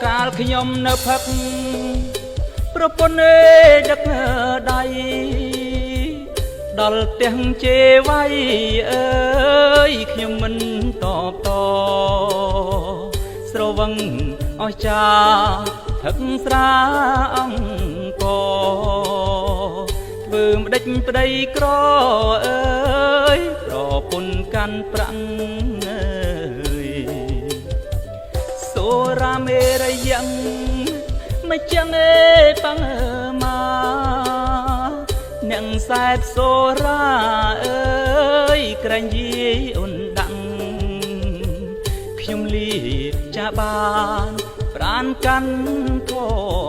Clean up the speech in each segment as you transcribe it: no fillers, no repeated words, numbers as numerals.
កាលខ្ញុំនៅផឹកប្រពន្ធឯដឹកដៃដល់ផ្ទះជេវៃអើយខ្ញុំមិនតបតស្រវឹងអស់ចាផឹកស្រាអង្គធ្វើម្ដេចប្តីក្រអើយប្រពន្ធកាន់ប្រាំងអើយសូរាមេរយ៉ាងមិនចឹងឯតាំងមកអ្នកសែតសូរាអើយក្រែងយាយអូនដាក់ខ្ញុំលីចាបានប្រានកាន់ធ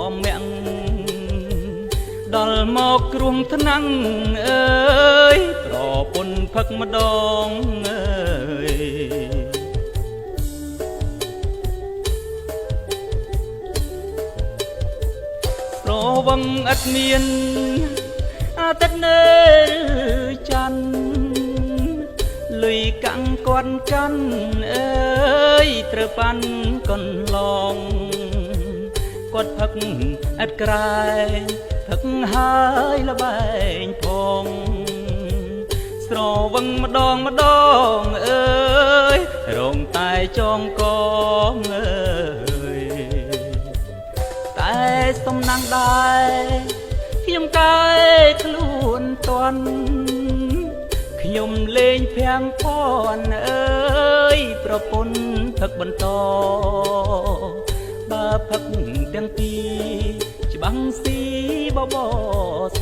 ម្មំដល់មកគ្រោះថ្នាំងអើយប្រពន្ធផឹកម្ដងអើយប្រវឹងឥតមានអាទិត្យនៅច័ន្ទលុយកាំងគាត់កាន់អើយត្រូវប៉ាន់កន្លងគាត់ផឹកឥតក្រែងផឹកហើយលបែងផងស្រវឹងម្ដងអើយរងតែចងកងអើយតែសំណាងដែរខ្ញុំកើខ្លួនតន់ខ្ញុំលេងភាំងផនអើយប្រពន្ធផឹកបន្តបើផឹកទាំងពីរច្បាំងស៊ីបបស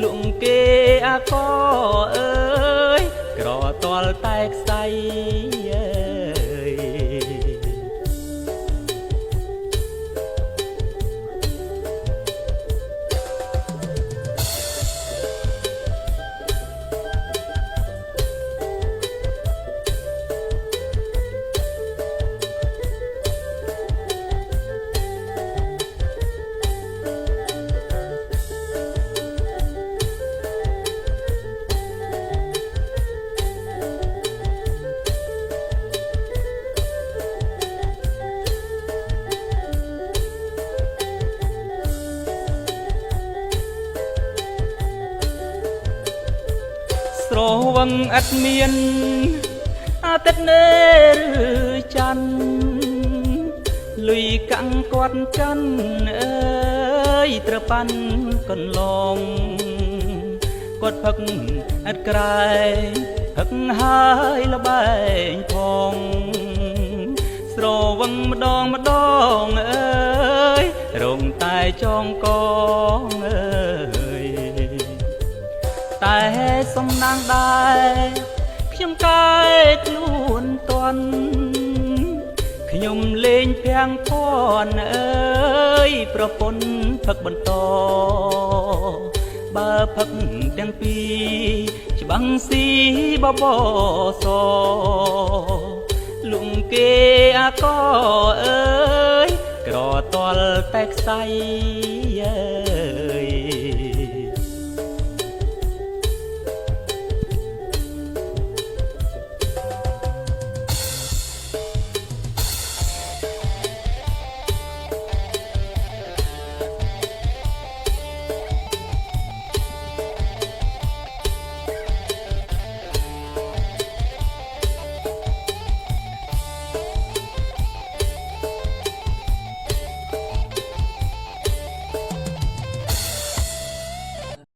លុងគេអាកអើយក្រតលតែខ្សៃអើយស្រវឹងឥតមានអាទិត្យនៅច័ន្ទលុយកាំងគាត់កាន់អើយត្រូវប៉ាន់កន្លងគាត់ផឹកឥតក្រែងផឹកហើយលបែងផងស្រវឹងម្ដងអើយរងតែចងកងអើយតែសំណាងដែរខ្ញុំកើខ្លួនតន់ខ្ញុំលេងភាំងផនអើយប្រពន្ធផឹកបន្តបើផឹកទាំងពីរច្បាំងស៊ីបបសលុងគេអាកអើយក្រតលតែខ្សៃអើយ